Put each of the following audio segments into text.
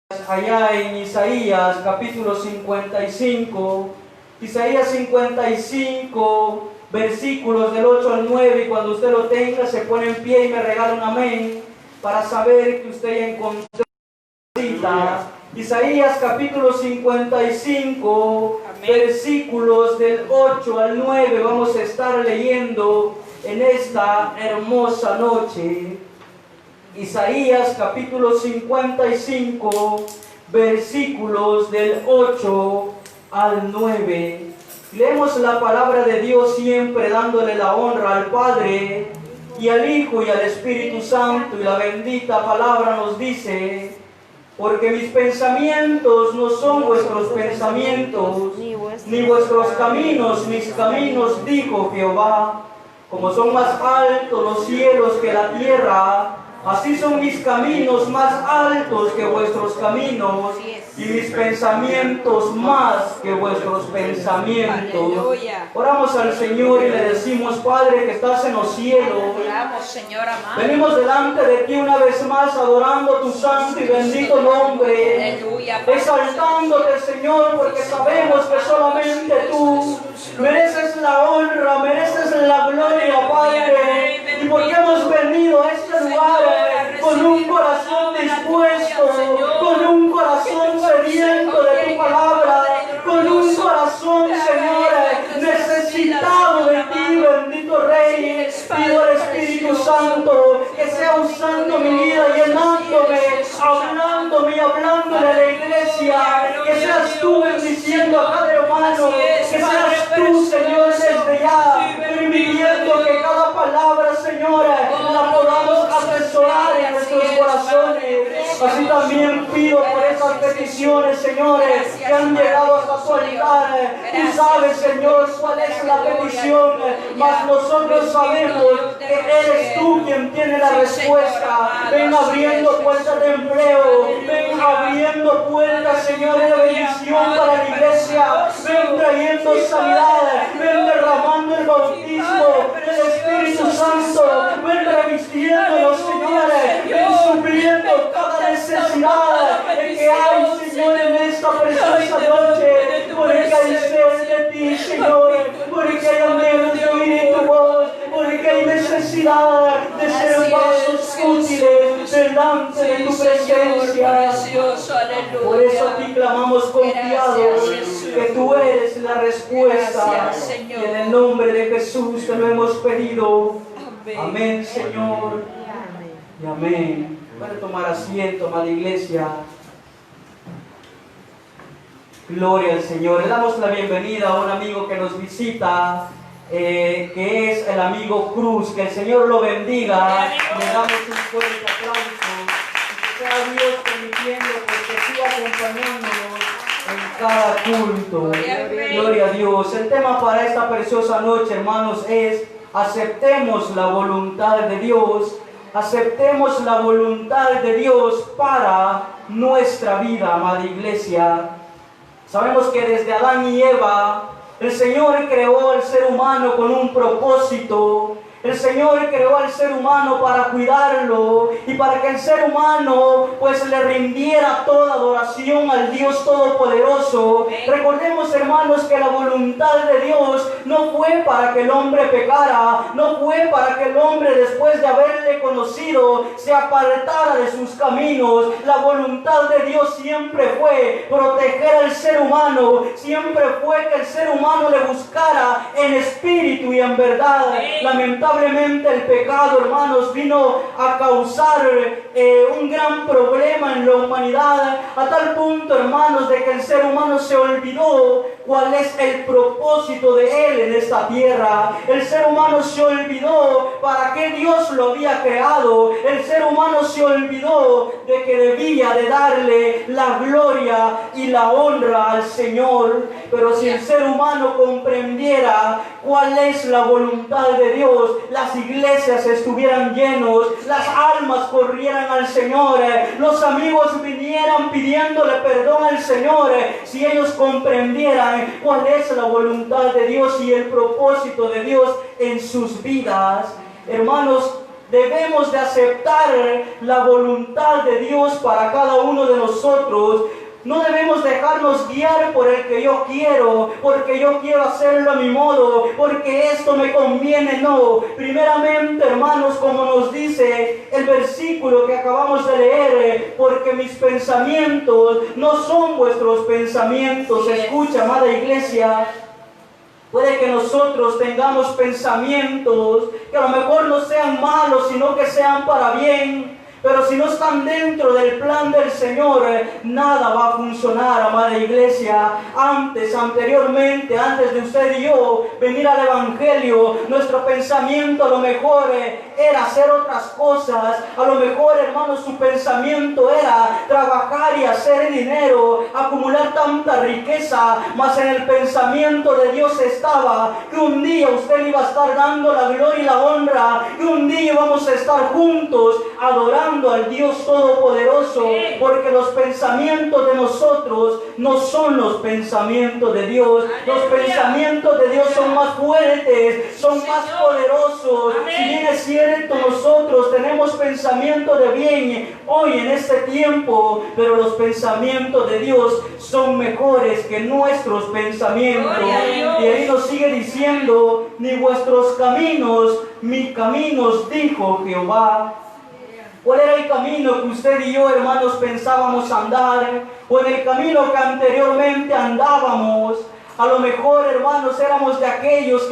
Allá en Isaías capítulo 55, Isaías 55, versículos del 8 al 9, y cuando usted lo tenga se pone en pie y me regala un amén para saber que usted ya encontró la cita. Isaías capítulo 55, amén. Versículos del 8 al 9 vamos a estar leyendo en esta hermosa noche. Isaías capítulo 55, versículos del 8 al 9. Leemos la palabra de Dios siempre dándole la honra al Padre y al Hijo y al Espíritu Santo, y la bendita palabra nos dice: porque mis pensamientos no son vuestros pensamientos, ni vuestros caminos mis caminos, dijo Jehová. Como son más altos los cielos que la tierra, así son mis caminos más altos que vuestros caminos, y mis pensamientos más que vuestros pensamientos. Oramos al Señor y le decimos: Padre que estás en los cielos, venimos delante de ti una vez más adorando tu santo y bendito nombre, exaltándote, Señor, porque sabemos que solamente tú mereces la honra, mereces la gloria, Padre, y porque hemos venido a este lugar con un corazón dispuesto, con un corazón sediento de tu palabra, con un corazón, Señor, necesitado de ti, bendito Rey. Pido al Espíritu Santo que sea usando mi vida, llenándome, hablándome y hablándole a la iglesia, que seas tú bendiciendo a cada hermano, que seas tú, Señor, desde ya, permitiendo que cada palabra, Señor, la podamos atesorar en nuestros corazones. Así también pido por esas peticiones, señores, que han llegado hasta tu altar. Tú sabes, Señor, cuál es la petición, mas nosotros sabemos que eres tú quien tiene la respuesta. Ven abriendo puertas de empleo, ven abriendo puertas, Señor, de bendición para la iglesia. Ven trayendo sanidad, ven derramando el bautismo del Espíritu Santo, ven revistiéndonos, señores, ven supliendo cada necesidad que hay, Señor, en esta preciosa noche, porque hay sed de ti, Señor, porque hay anhelo de oír tu voz, porque hay necesidad de ser vasos útiles delante de tu presencia. Por eso a ti clamamos confiados, que tú eres la respuesta, y en el nombre de Jesús te lo hemos pedido. Amén, Señor, y amén. Puede tomar asiento, amada iglesia. Gloria al Señor. Le damos la bienvenida a un amigo que nos visita, que es el amigo Cruz. Que el Señor lo bendiga. Le damos un fuerte aplauso. Que sea Dios permitiendo que siga acompañándonos en cada culto. Gloria a Dios. El tema para esta preciosa noche, hermanos, es: aceptemos la voluntad de Dios. Aceptemos la voluntad de Dios para nuestra vida, amada iglesia. Sabemos que desde Adán y Eva, el Señor creó al ser humano con un propósito. El Señor creó al ser humano para cuidarlo y para que el ser humano pues le rindiera toda adoración al Dios Todopoderoso. Recordemos, hermanos, que la voluntad de Dios no fue para que el hombre pecara, no fue para que el hombre, después de haberle conocido, se apartara de sus caminos. La voluntad de Dios siempre fue proteger al ser humano, siempre fue que el ser humano le buscara en espíritu y en verdad. Lamentablemente el pecado, hermanos, vino a causar un gran problema en la humanidad, a tal punto, hermanos, de que el ser humano se olvidó cuál es el propósito de él en esta tierra. El ser humano se olvidó para qué Dios lo había creado. El ser humano se olvidó de que debía de darle la gloria y la honra al Señor. Pero si el ser humano comprendiera cuál es la voluntad de Dios, las iglesias estuvieran llenos, las almas corrieran al Señor, los amigos vinieran pidiéndole perdón al Señor, si ellos comprendieran cuál es la voluntad de Dios y el propósito de Dios en sus vidas. Hermanos, Debemos de aceptar la voluntad de Dios para cada uno de nosotros. No debemos dejarnos guiar por el que yo quiero, porque yo quiero hacerlo a mi modo, porque esto me conviene. No, primeramente, hermanos, como nos dice el versículo que acabamos de leer, porque mis pensamientos no son vuestros pensamientos. Escucha, amada iglesia. Puede que nosotros tengamos pensamientos que a lo mejor no sean malos, sino que sean para bien. Pero si no están dentro del plan del Señor, nada va a funcionar, amada iglesia. Anteriormente, antes de usted y yo venir al Evangelio, nuestro pensamiento a lo mejor era hacer otras cosas. A lo mejor, hermanos, su pensamiento era trabajar y hacer dinero, acumular tanta riqueza. Mas en el pensamiento de Dios estaba que un día usted iba a estar dando la gloria y la honra, que un día vamos a estar juntos adorando al Dios Todopoderoso, porque los pensamientos de nosotros no son los pensamientos de Dios. Los pensamientos de Dios son más fuertes, son más poderosos. Si bien es cierto, nosotros tenemos pensamientos de bien hoy en este tiempo, pero los pensamientos de Dios son mejores que nuestros pensamientos. Y ahí nos sigue diciendo, ni vuestros caminos, mis caminos, dijo Jehová. ¿Cuál era el camino que usted y yo, hermanos, pensábamos andar? ¿O en el camino que anteriormente andábamos? A lo mejor, hermanos, éramos de aquellos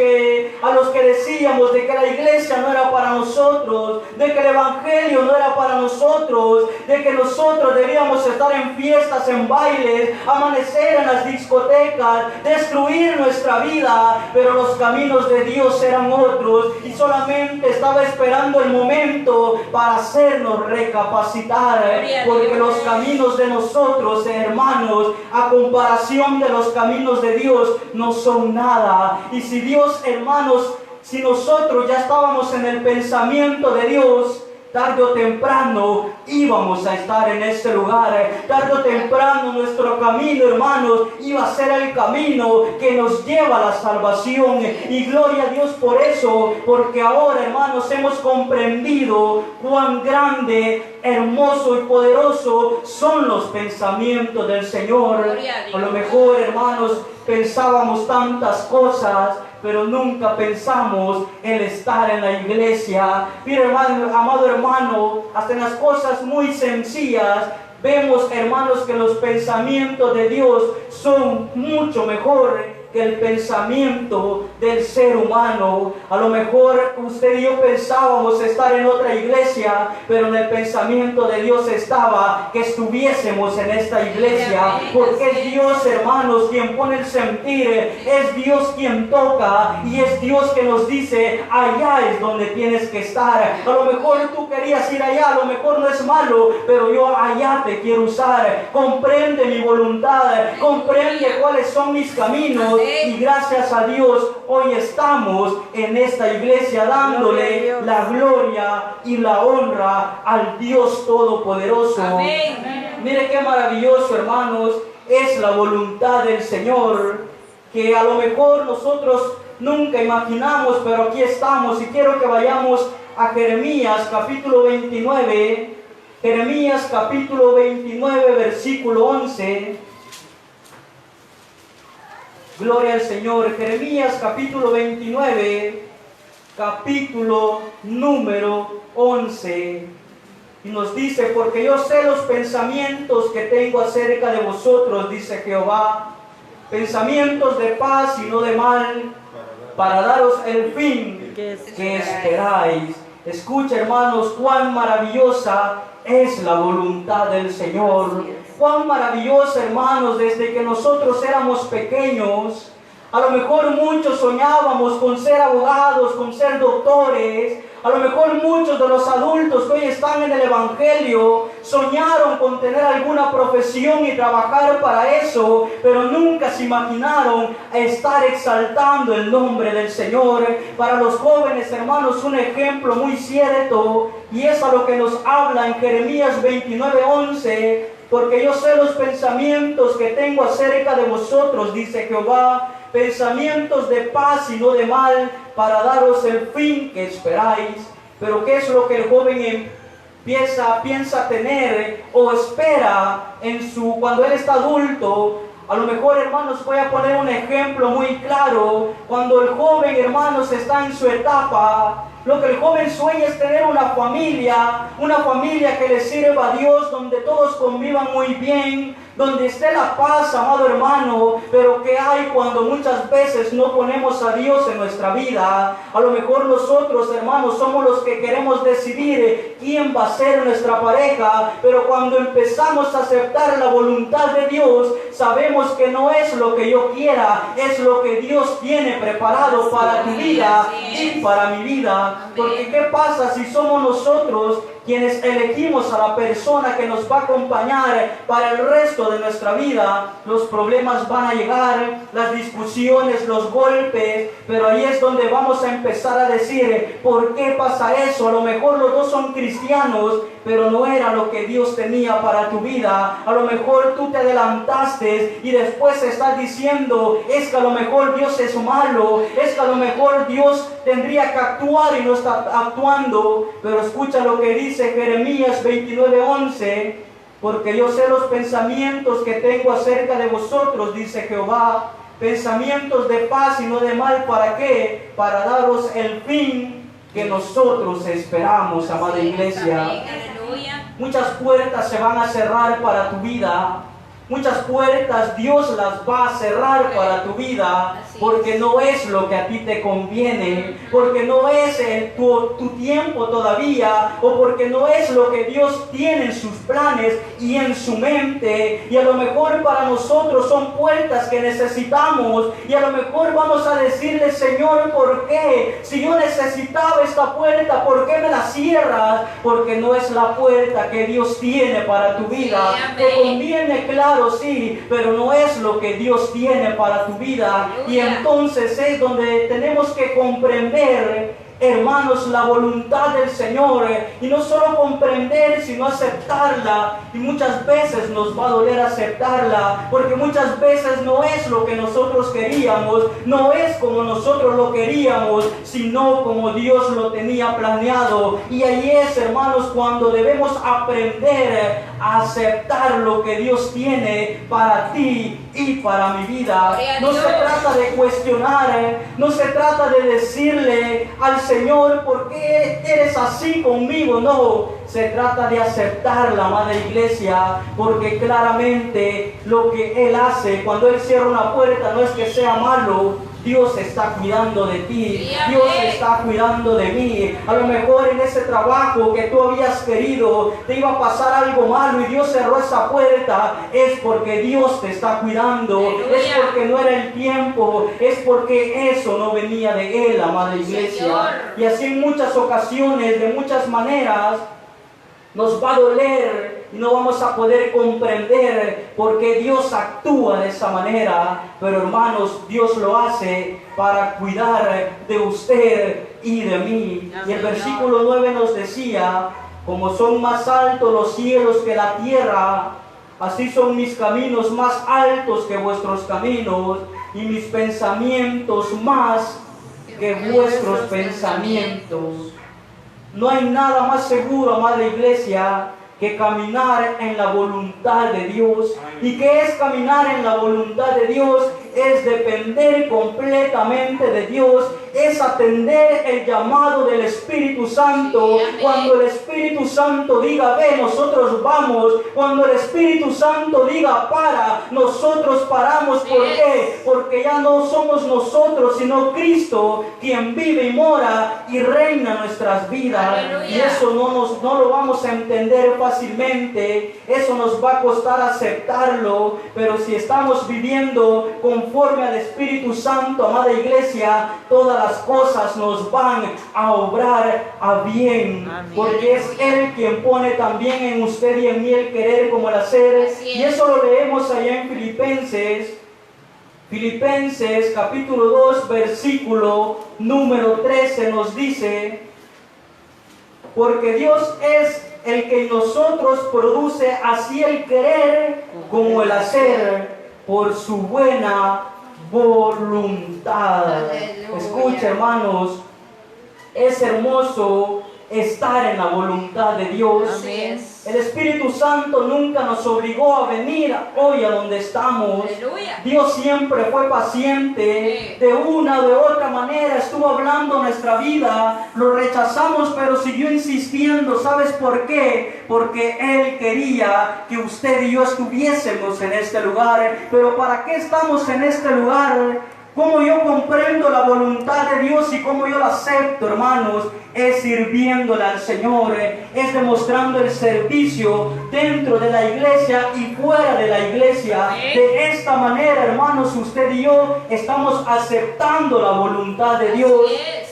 a los que decíamos de que la iglesia no era para nosotros, de que el evangelio no era para nosotros, de que nosotros debíamos estar en fiestas, en bailes, amanecer en las discotecas, destruir nuestra vida. Pero los caminos de Dios eran otros y solamente estaba esperando el momento para hacernos recapacitar, porque los caminos de nosotros, hermanos, a comparación de los caminos de Dios, no son nada. Y si Dios, hermanos, si nosotros ya estábamos en el pensamiento de Dios, tarde o temprano íbamos a estar en este lugar. Tarde o temprano nuestro camino, hermanos, iba a ser el camino que nos lleva a la salvación. Y gloria a Dios por eso, porque ahora, hermanos, hemos comprendido cuán grande, hermoso y poderoso son los pensamientos del Señor. A lo mejor, hermanos, pensábamos tantas cosas, pero nunca pensamos en estar en la iglesia. Mira, hermano, amado hermano, hasta en las cosas muy sencillas vemos, hermanos, que los pensamientos de Dios son mucho mejor que el pensamiento del ser humano. A lo mejor usted y yo pensábamos estar en otra iglesia, pero en el pensamiento de Dios estaba que estuviésemos en esta iglesia, porque es Dios, hermanos, quien pone el sentir, es Dios quien toca, y es Dios que nos dice, allá es donde tienes que estar. A lo mejor tú querías ir allá, a lo mejor no es malo, pero yo allá te quiero usar. Comprende mi voluntad, comprende cuáles son mis caminos. Y gracias a Dios hoy estamos en esta iglesia dándole la gloria y la honra al Dios Todopoderoso. Amén. Mire qué maravilloso, hermanos, es la voluntad del Señor, que a lo mejor nosotros nunca imaginamos, pero aquí estamos. Y quiero que vayamos a Jeremías capítulo 29, Jeremías capítulo 29, versículo 11. Gloria al Señor. Jeremías capítulo 29, capítulo número 11. Y nos dice, porque yo sé los pensamientos que tengo acerca de vosotros, dice Jehová, pensamientos de paz y no de mal, para daros el fin que esperáis. Escucha, hermanos, cuán maravillosa es la voluntad del Señor. Cuán maravillosa, hermanos, desde que nosotros éramos pequeños. A lo mejor muchos soñábamos con ser abogados, con ser doctores. A lo mejor muchos de los adultos que hoy están en el Evangelio soñaron con tener alguna profesión y trabajar para eso, pero nunca se imaginaron estar exaltando el nombre del Señor. Para los jóvenes, hermanos, un ejemplo muy cierto, y es a lo que nos habla en Jeremías 29:11. Porque yo sé los pensamientos que tengo acerca de vosotros, dice Jehová, pensamientos de paz y no de mal, para daros el fin que esperáis. Pero ¿qué es lo que el joven piensa tener o espera cuando él está adulto? A lo mejor, hermanos, voy a poner un ejemplo muy claro. Cuando el joven, hermanos, está en su etapa, lo que el joven sueña es tener una familia que le sirva a Dios, donde todos convivan muy bien, donde esté la paz, amado hermano. Pero ¿qué hay cuando muchas veces no ponemos a Dios en nuestra vida? A lo mejor nosotros, hermanos, somos los que queremos decidir quién va a ser nuestra pareja, pero cuando empezamos a aceptar la voluntad de Dios, sabemos que no es lo que yo quiera, es lo que Dios tiene preparado para tu vida y para mi vida. Porque ¿qué pasa si somos nosotros quienes elegimos a la persona que nos va a acompañar para el resto de nuestra vida? Los problemas van a llegar, las discusiones, los golpes, pero ahí es donde vamos a empezar a decir, ¿por qué pasa eso? A lo mejor los dos son cristianos, pero no era lo que Dios tenía para tu vida. A lo mejor tú te adelantaste y después estás diciendo, es que a lo mejor Dios es malo, es que a lo mejor Dios tendría que actuar y no está actuando. Pero escucha lo que dice Jeremías 29:11, porque yo sé los pensamientos que tengo acerca de vosotros, dice Jehová, pensamientos de paz y no de mal. ¿Para qué? Para daros el fin que nosotros esperamos, amada iglesia. Muchas puertas se van a cerrar para tu vida. Muchas puertas Dios las va a cerrar para tu vida, porque no es lo que a ti te conviene, porque no es tu tiempo todavía, o porque no es lo que Dios tiene en sus planes y en su mente. Y a lo mejor para nosotros son puertas que necesitamos, y a lo mejor vamos a decirle, Señor, ¿por qué? Si yo necesitaba esta puerta, ¿por qué me la cierras? Porque no es la puerta que Dios tiene para tu vida. Te conviene, claro, sí, pero no es lo que Dios tiene para tu vida. Y entonces es donde tenemos que comprender, hermanos, la voluntad del Señor, y no solo comprender, sino aceptarla. Y muchas veces nos va a doler aceptarla, porque muchas veces no es lo que nosotros queríamos, no es como nosotros lo queríamos, sino como Dios lo tenía planeado. Y ahí es, hermanos, cuando debemos aprender a aceptar lo que Dios tiene para ti y para mi vida. No se trata de cuestionar, no se trata de decirle al Señor, ¿por qué eres así conmigo? No, se trata de aceptar la amada iglesia, porque claramente lo que Él hace cuando Él cierra una puerta no es que sea malo. Dios está cuidando de ti, Dios está cuidando de mí. A lo mejor en ese trabajo que tú habías querido te iba a pasar algo malo y Dios cerró esa puerta, es porque Dios te está cuidando, es porque no era el tiempo, es porque eso no venía de Él, amada iglesia. Y así en muchas ocasiones, de muchas maneras, nos va a doler y no vamos a poder comprender por qué Dios actúa de esa manera. Pero hermanos, Dios lo hace para cuidar de usted y de mí. Y el versículo 9 nos decía, como son más altos los cielos que la tierra, así son mis caminos más altos que vuestros caminos, y mis pensamientos más que vuestros pensamientos. No hay nada más seguro, amada iglesia, que caminar en la voluntad de Dios. ¿Y qué es caminar en la voluntad de Dios? Es depender completamente de Dios, es atender el llamado del Espíritu Santo. Cuando el Espíritu Santo diga ve, nosotros vamos. Cuando el Espíritu Santo diga para, nosotros paramos. ¿Por qué? Porque ya no somos nosotros, sino Cristo quien vive y mora y reina en nuestras vidas. Y eso no lo vamos a entender fácilmente, eso nos va a costar aceptarlo. Pero si estamos viviendo conforme al Espíritu Santo, amada iglesia, todas las cosas nos van a obrar a bien. Amén. Porque es Él quien pone también en usted y en mí el querer como el hacer. Y eso lo leemos allá en Filipenses capítulo 2 versículo número 13 nos dice, porque Dios es el que en nosotros produce así el querer como el hacer por su buena voluntad. Aleluya. Escucha, hermanos, es hermoso estar en la voluntad de Dios. Así es. El Espíritu Santo nunca nos obligó a venir hoy a donde estamos. Aleluya. Dios siempre fue paciente, Sí. de una o de otra manera estuvo hablando nuestra vida, lo rechazamos pero siguió insistiendo. ¿Sabes por qué? Porque Él quería que usted y yo estuviésemos en este lugar. Pero ¿para qué estamos en este lugar? Cómo yo comprendo la voluntad de Dios y cómo yo la acepto, hermanos, es sirviéndole al Señor, es demostrando el servicio dentro de la iglesia y fuera de la iglesia. De esta manera, hermanos, usted y yo estamos aceptando la voluntad de Dios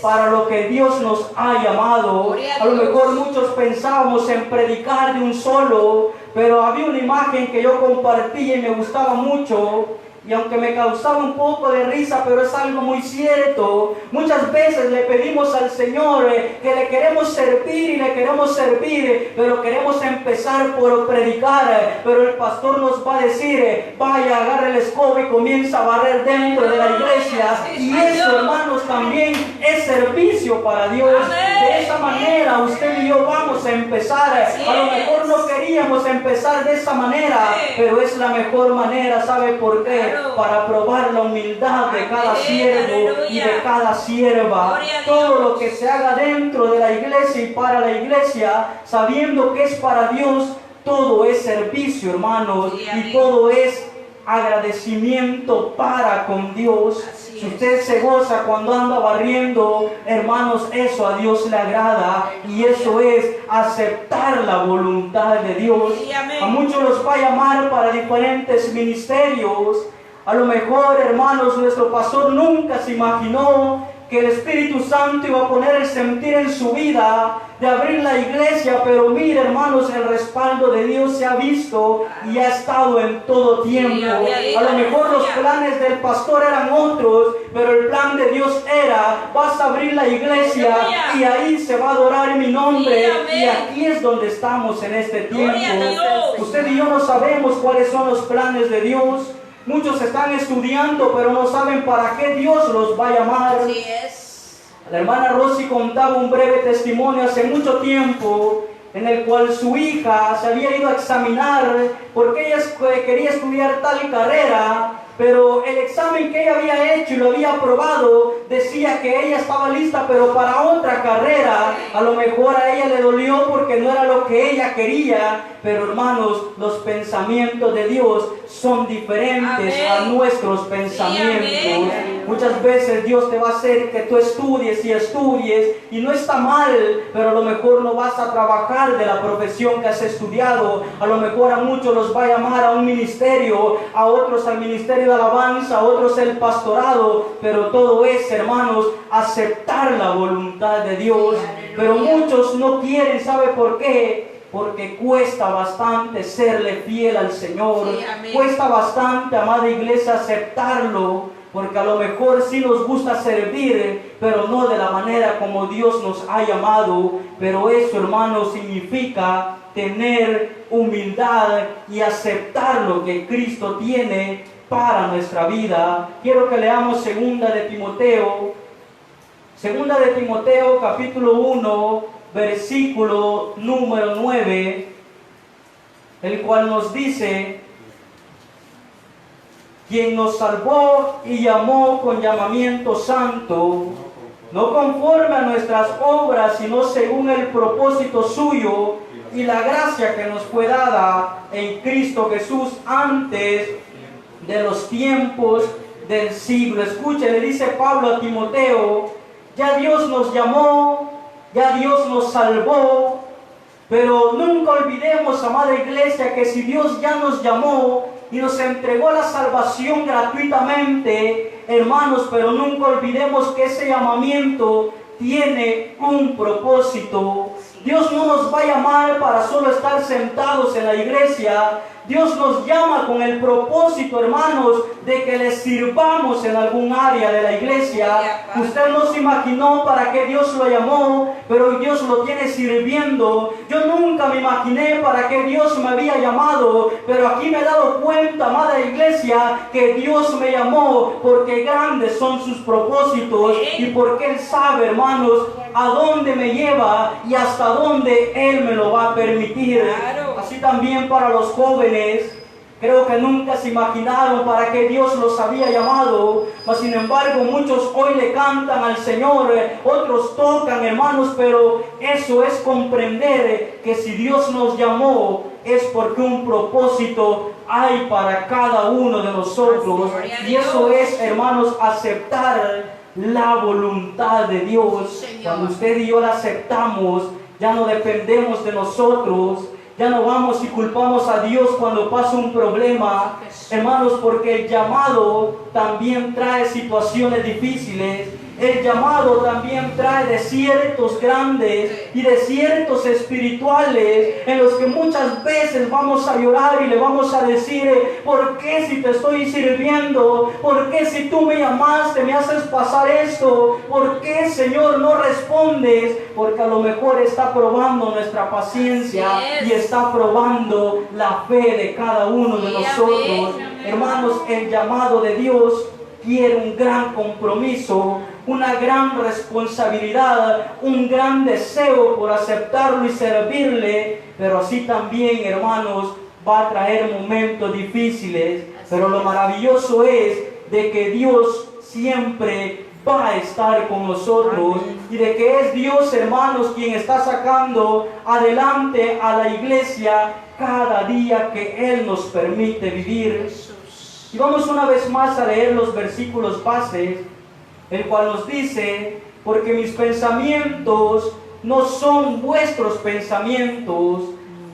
para lo que Dios nos ha llamado. A lo mejor muchos pensábamos en predicar de un solo, pero había una imagen que yo compartí y me gustaba mucho. Y aunque me causaba un poco de risa, pero es algo muy cierto. Muchas veces le pedimos al Señor que le queremos servir y le queremos servir, pero queremos empezar por predicar. Pero el pastor nos va a decir, vaya, agarre el escoba y comienza a barrer dentro de la iglesia. Y eso, hermanos, también es servicio para Dios. De esa manera usted y yo vamos a empezar. A lo mejor no queríamos empezar de esa manera, pero es la mejor manera. ¿Sabe por qué? Para probar la humildad de cada siervo y de cada sierva. Todo lo que se haga dentro de la iglesia y para la iglesia, sabiendo que es para Dios, todo es servicio, hermanos, y todo es agradecimiento para con Dios. Si usted se goza cuando anda barriendo, hermanos, eso a Dios le agrada, y eso es aceptar la voluntad de Dios. A muchos los va a llamar para diferentes ministerios. A lo mejor, hermanos, nuestro pastor nunca se imaginó que el Espíritu Santo iba a poner el sentir en su vida de abrir la iglesia, pero mire, hermanos, el respaldo de Dios se ha visto y ha estado en todo tiempo. A lo mejor los planes del pastor eran otros, pero el plan de Dios era, vas a abrir la iglesia y ahí se va a adorar mi nombre, y aquí es donde estamos en este tiempo. Usted y yo no sabemos cuáles son los planes de Dios. Muchos están estudiando, pero no saben para qué Dios los va a llamar. Así es. La hermana Rosy contaba un breve testimonio hace mucho tiempo, en el cual su hija se había ido a examinar porque ella quería estudiar tal carrera, pero el examen que ella había hecho y lo había aprobado decía que ella estaba lista, pero para otra carrera. A lo mejor a ella le dolió porque no era lo que ella quería, pero hermanos, los pensamientos de Dios son diferentes a nuestros pensamientos. Muchas veces Dios te va a hacer que tú estudies y estudies, y no está mal, pero a lo mejor no vas a trabajar de la profesión que has estudiado. A lo mejor a muchos los va a llamar a un ministerio, a otros al ministerio de alabanza, a otros el pastorado, pero todo es, hermanos, aceptar la voluntad de Dios. Pero muchos no quieren. ¿Sabe por qué? Porque cuesta bastante serle fiel al Señor. Cuesta bastante, amada iglesia, aceptarlo. Porque a lo mejor sí nos gusta servir, pero no de la manera como Dios nos ha llamado. Pero eso, hermanos, significa tener humildad y aceptar lo que Cristo tiene para nuestra vida. Quiero que leamos Segunda de Timoteo capítulo 1, versículo número 9, el cual nos dice: quien nos salvó y llamó con llamamiento santo, no conforme a nuestras obras, sino según el propósito suyo y la gracia que nos fue dada en Cristo Jesús antes de los tiempos del siglo. Escuche, le dice Pablo a Timoteo: ya Dios nos llamó, ya Dios nos salvó, pero nunca olvidemos, amada iglesia, que si Dios ya nos llamó y nos entregó la salvación gratuitamente, hermanos, pero nunca olvidemos que ese llamamiento tiene un propósito. Dios no nos va a llamar para solo estar sentados en la iglesia. Dios nos llama con el propósito, hermanos, de que le sirvamos en algún área de la iglesia. Usted no se imaginó para qué Dios lo llamó, pero Dios lo tiene sirviendo. Yo nunca me imaginé para qué Dios me había llamado, pero aquí me he dado cuenta, amada iglesia, que Dios me llamó porque grandes son sus propósitos y porque Él sabe, hermanos, a dónde me lleva y hasta dónde Él me lo va a permitir. Así también para los jóvenes, creo que nunca se imaginaron para qué Dios los había llamado, mas sin embargo muchos hoy le cantan al Señor, otros tocan, hermanos, pero eso es comprender que si Dios nos llamó es porque un propósito hay para cada uno de nosotros, y eso es, hermanos, aceptar la voluntad de Dios. Cuando usted y yo la aceptamos, ya no dependemos de nosotros. Ya no vamos y culpamos a Dios cuando pasa un problema, hermanos, porque el llamado también trae situaciones difíciles. El llamado también trae desiertos grandes y desiertos espirituales en los que muchas veces vamos a llorar y le vamos a decir: ¿por qué si te estoy sirviendo? ¿Por qué si tú me llamaste me haces pasar esto? ¿Por qué, Señor, no respondes? Porque a lo mejor está probando nuestra paciencia y está probando la fe de cada uno de nosotros. Hermanos, el llamado de Dios quiere un gran compromiso, una gran responsabilidad, un gran deseo por aceptarlo y servirle, pero así también, hermanos, va a traer momentos difíciles. Pero lo maravilloso es de que Dios siempre va a estar con nosotros y de que es Dios, hermanos, quien está sacando adelante a la iglesia cada día que Él nos permite vivir. Y vamos una vez más a leer los versículos bases, el cual nos dice: porque mis pensamientos no son vuestros pensamientos,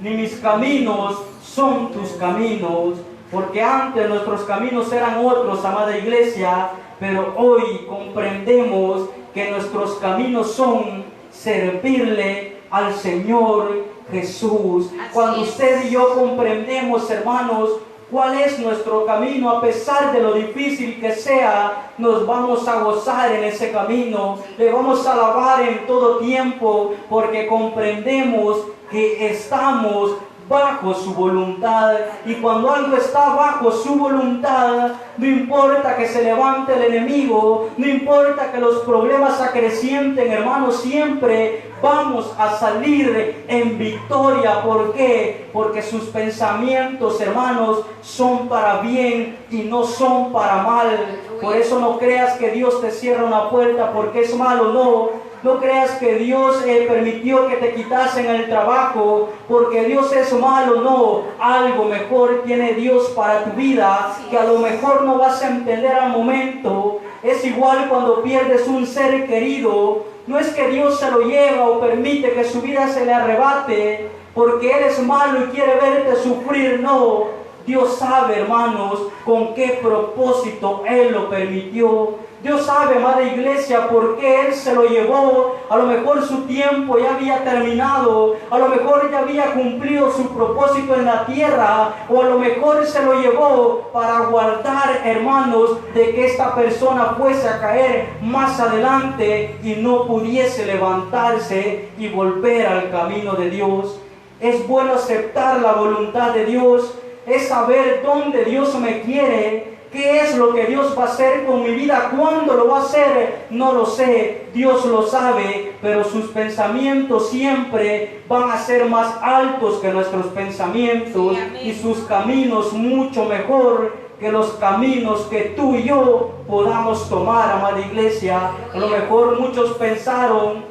ni mis caminos son tus caminos. Porque antes nuestros caminos eran otros, amada iglesia, pero hoy comprendemos que nuestros caminos son servirle al Señor Jesús. Cuando usted y yo comprendemos, hermanos, cuál es nuestro camino, a pesar de lo difícil que sea, nos vamos a gozar en ese camino, le vamos a alabar en todo tiempo, porque comprendemos que estamos bajo su voluntad. Y cuando algo está bajo su voluntad, no importa que se levante el enemigo, no importa que los problemas acrecienten, hermanos, siempre vamos a salir en victoria. ¿Por qué? Porque sus pensamientos, hermanos, son para bien y no son para mal. Por eso no creas que Dios te cierra una puerta porque es malo, no. No creas que Dios permitió que te quitasen el trabajo porque Dios es malo, no. Algo mejor tiene Dios para tu vida que a lo mejor no vas a entender al momento. Es igual cuando pierdes un ser querido. No es que Dios se lo lleva o permite que su vida se le arrebate porque Él es malo y quiere verte sufrir, no. Dios sabe, hermanos, con qué propósito Él lo permitió. Dios sabe, amada iglesia, por qué Él se lo llevó. A lo mejor su tiempo ya había terminado, a lo mejor ya había cumplido su propósito en la tierra, o a lo mejor se lo llevó para guardar, hermanos, de que esta persona fuese a caer más adelante y no pudiese levantarse y volver al camino de Dios. Es bueno aceptar la voluntad de Dios, es saber dónde Dios me quiere. ¿Qué es lo que Dios va a hacer con mi vida? ¿Cuándo lo va a hacer? No lo sé. Dios lo sabe, pero sus pensamientos siempre van a ser más altos que nuestros pensamientos, y sus caminos mucho mejor que los caminos que tú y yo podamos tomar, amada iglesia. A lo mejor muchos pensaron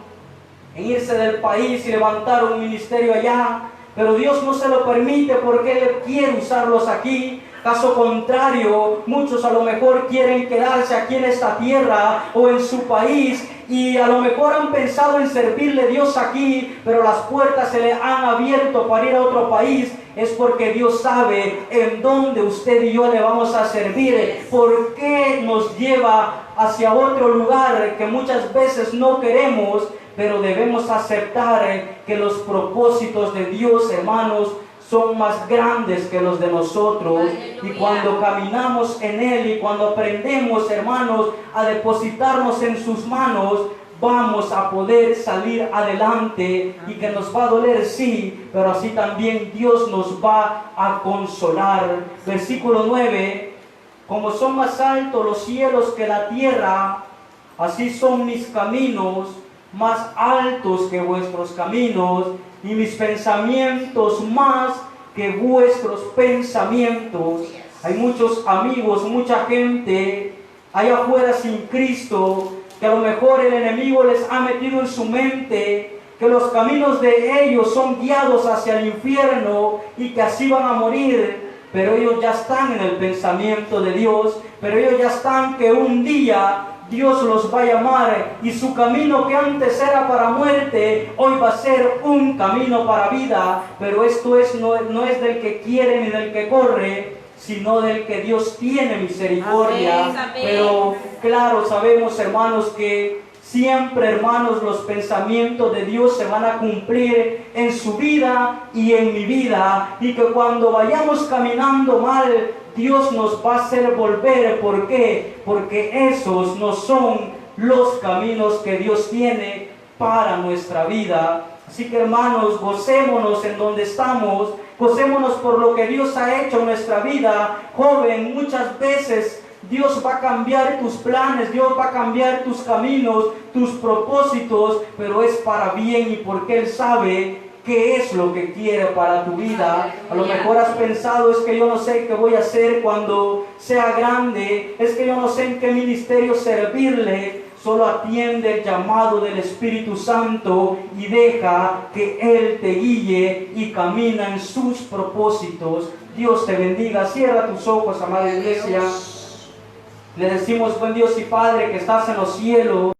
en irse del país y levantar un ministerio allá, pero Dios no se lo permite porque Él quiere usarlos aquí. Caso contrario, muchos a lo mejor quieren quedarse aquí en esta tierra o en su país, y a lo mejor han pensado en servirle a Dios aquí, pero las puertas se le han abierto para ir a otro país. Es porque Dios sabe en dónde usted y yo le vamos a servir. ¿Por qué nos lleva hacia otro lugar que muchas veces no queremos? Pero debemos aceptar que los propósitos de Dios, hermanos, son más grandes que los de nosotros. Y cuando caminamos en Él y cuando aprendemos, hermanos, a depositarnos en sus manos, vamos a poder salir adelante. Y que nos va a doler, sí, pero así también Dios nos va a consolar. Versículo 9: como son más altos los cielos que la tierra, así son mis caminos más altos que vuestros caminos, y mis pensamientos más que vuestros pensamientos. Hay muchos amigos, mucha gente allá afuera sin Cristo, que a lo mejor el enemigo les ha metido en su mente que los caminos de ellos son guiados hacia el infierno y que así van a morir. Pero ellos ya están en el pensamiento de Dios, pero ellos ya están que un día Dios los va a llamar y su camino que antes era para muerte, hoy va a ser un camino para vida. Pero esto no es del que quiere ni del que corre, sino del que Dios tiene misericordia. Amén, amén. Pero claro, sabemos, hermanos, que siempre, hermanos, los pensamientos de Dios se van a cumplir en su vida y en mi vida. Y que cuando vayamos caminando mal, Dios nos va a hacer volver. ¿Por qué? Porque esos no son los caminos que Dios tiene para nuestra vida. Así que, hermanos, gocémonos en donde estamos, gocémonos por lo que Dios ha hecho en nuestra vida. Joven, muchas veces Dios va a cambiar tus planes, Dios va a cambiar tus caminos, tus propósitos, pero es para bien y porque Él sabe qué es lo que quiere para tu vida. A lo mejor has pensado, es que yo no sé qué voy a hacer cuando sea grande, es que yo no sé en qué ministerio servirle. Solo atiende el llamado del Espíritu Santo y deja que Él te guíe y camina en sus propósitos. Dios te bendiga. Cierra tus ojos, amada iglesia. Le decimos, buen Dios y Padre que estás en los cielos.